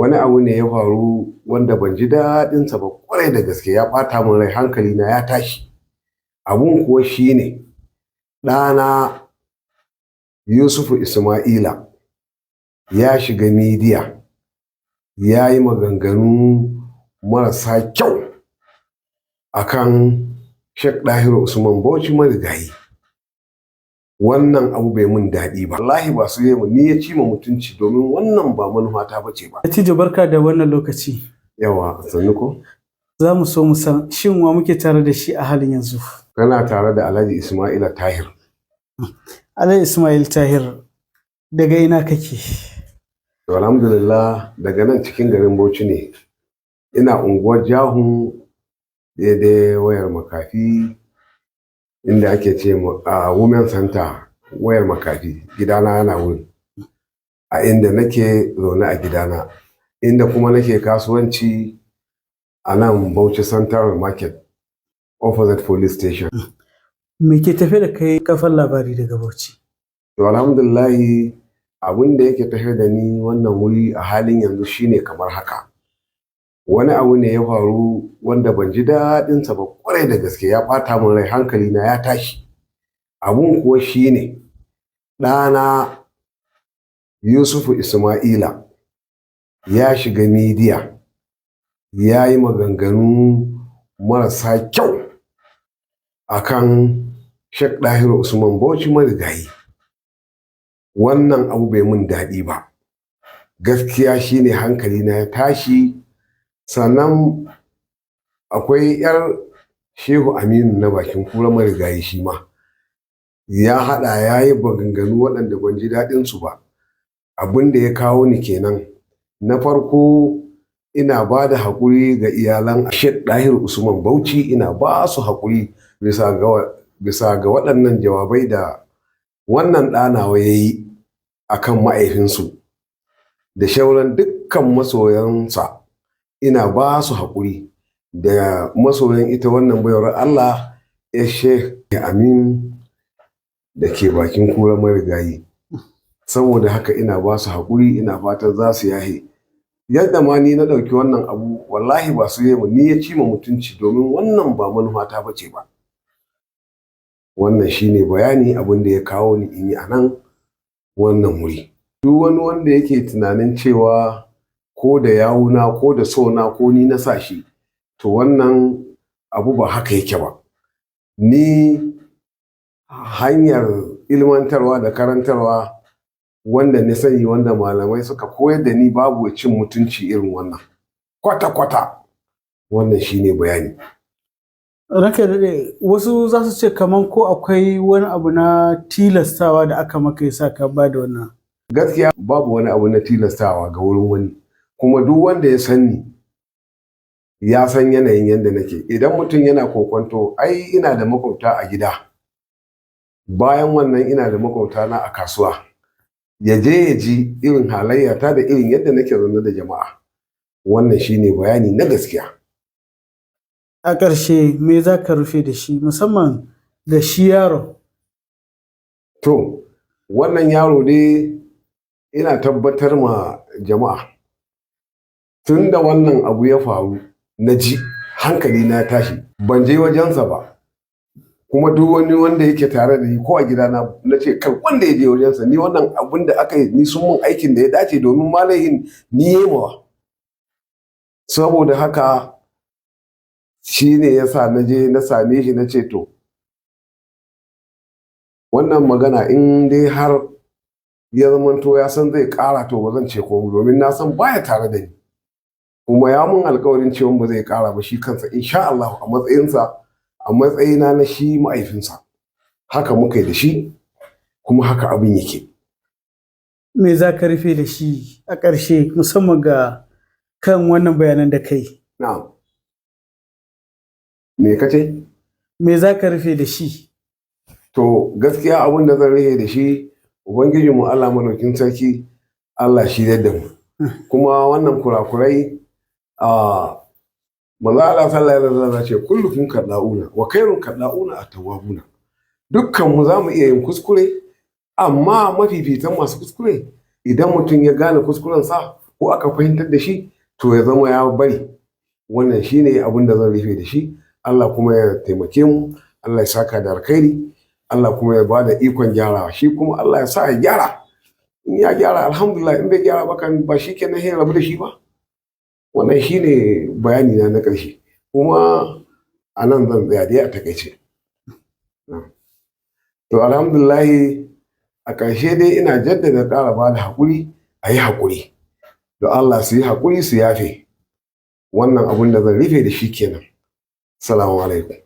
Wani abu ne ya faru wanda ban ji daɗinsa ba ƙwarai da gaske, ya ɓata min rai, hankali na ya tashi. Abun kuwa shine ɗana Yusufu Isma'ila ya shiga midiya ya yi maganganu marasa kyau akan Sheikh Dahiru Usman Bauchi marigayi. Wannan abu bai mun daɗi ba. Wallahi ba su yi ni ya ci ma mutunci, domin wannan ba manufata ba ce ba. Dattijo barka da wannan lokaci. Yawa, sannu ko? Za mu so mu san shin wa muke tare da shi a halin yanzu? Kana tare da Alhaji Isma'ila Tahir. Alhaji Ismail Tahir, daga ina kake? To alhamdulillah daga nan cikin garin Bauchi ne. Ina unguwar Jahun daidai wayar makafi inda ake ce a Women Center wayar makafi. Gidana yana wurin. A inda nake zaune a gidana. Inda kuma nake kasuwanci a nan Bauchi Central Market opposite police station. Me ke tafe da kai kafan labari daga Bauchi? To alhamdulillahi abin da yake tafe da ni wannan wuri a halin yanzu shine kamar haka. Wani abu ne ya faru wanda ban ji daɗinsa ba ƙwarai da gaske, ya ɓata min rai, hankali na ya tashi. Abun kuwa shine ɗana Yusufu Isma'ila ya shiga midiya ya yi maganganu marasa kyau akan Sheikh Dahiru Usman Bauchi marigayi. Wannan abu bai mun daɗi ba. Gaskiya shine hankali na ya tashi. Sannan akwai 'yar Shehu Aminu na bakin kura marigayi shi ma. Ya haɗa ya yi maganganu waɗanda ban ji daɗinsu ba. Abin da ya kawo ni kenan. Na farko ina ba da haƙuri ga iyalan Sheikh Dahiru Usman Bauchi, ina ba su haƙuri bisa ga waɗannan jawabai da wannan ɗanawa ya yi a kan ma'aifinsu da shauran dukkan masoyansa. Ina ba su haƙuri da masoyan ita wannan baiwar Allah ya Sheikh Amin da ke bakin kura marigayi. Saboda haka ina ba su haƙuri, ina fatan za su yahe. Yadda ma ni na ɗauki wannan abu, wallahi ba su yi ni ya ci ma mutunci, domin wannan ba manufata ba ce ba. Wannan shine bayani abin da ya kawo ni in yi a nan wannan wuri. Duk wani wanda yake tunanin cewa ko da yawuna ko da sona ko ni na sa shi, to wannan abu ba haka yake ba. Ni hanyar ilmantarwa da karantarwa wanda na sani, wanda malamai suka koyar da ni, babu cin mutunci irin wannan kwata-kwata. Wannan shine bayani. Ranka daɗe, wasu za su ce kaman ko akwai wani abu na tilastawa da aka maka yasa ka ba da wannan. Gaskiya babu wani abu na tilastawa ga wurin wani, kuma duk wanda ya san ni ya san yanayin yadda nake. Idan mutum yana kokonto, ai ina da makwabta a gida, bayan wannan ina da makwabta na a kasuwa. Ya je ya ji irin halayyata da irin yadda nake zaune da jama'a. Wannan shine bayani na gaskiya. A ƙarshe me za ka rufe da shi, musamman da shi yaro? To, wannan yaro dai ina tabbatar ma jama'a, tun da wannan abu ya faru na ji hankali na tashi, ban je wajensa ba. Kuma duk wani wanda yake tare da ni ko a gidana na ce kar wanda ya je wajensa. Ni wannan abin da aka yi, ni sun mun aikin da ya dace, domin malayin ni yi mawa. Saboda haka shi ne ya sa na je na same shi na ce to, wannan magana in dai har ya zamanto ya san zai ƙara, to ba zan ce komai, domin na san baya tare da ni. Kuma ya mun alƙawarin cewa ba zai ƙara ba shi kansa, insha Allah, a matsayinsa, a matsayina na shi ma'aifinsa. Haka muka yi da shi, kuma haka abin yake. Me za ka rufe da shi a ƙarshe, musamman ga kan wannan bayanan da kai? Na'am. Me kace? Me za ka rufe da shi? To gaskiya abin da zan rufe da shi, Ubangijinmu Allah madaukin sarki, Allah shi da mu. Kuma wannan kurakurai manzo Allah sallallahu alaihi wasallam ce kullukum kada'una wa khairun kada'una at-tawwabuna. Dukkan mu za mu iya yin kuskure, amma mafifitan masu kuskure idan mutum ya gane kuskurensa ko aka fahimtar da shi to ya zama ya bari. Wannan shine abin da zan rufe da shi. Allah kuma ya taimake mu, Allah ya saka da alkhairi, Allah kuma ya bada ikon gyarawa, shi kuma Allah ya sa ya gyara. In ya gyara alhamdulillah, in bai gyara ba kan ba shi kenan sai rabu da shi ba. Wannan shine bayani na ƙarshe, kuma a nan zan tsaya dai a takaice. To alhamdulillah, a ƙarshe dai ina jaddada ƙara ba da haƙuri, a yi haƙuri da Allah, su yi haƙuri su yafe. Wannan abin da zan rufe da shi kenan. Assalamu alaikum.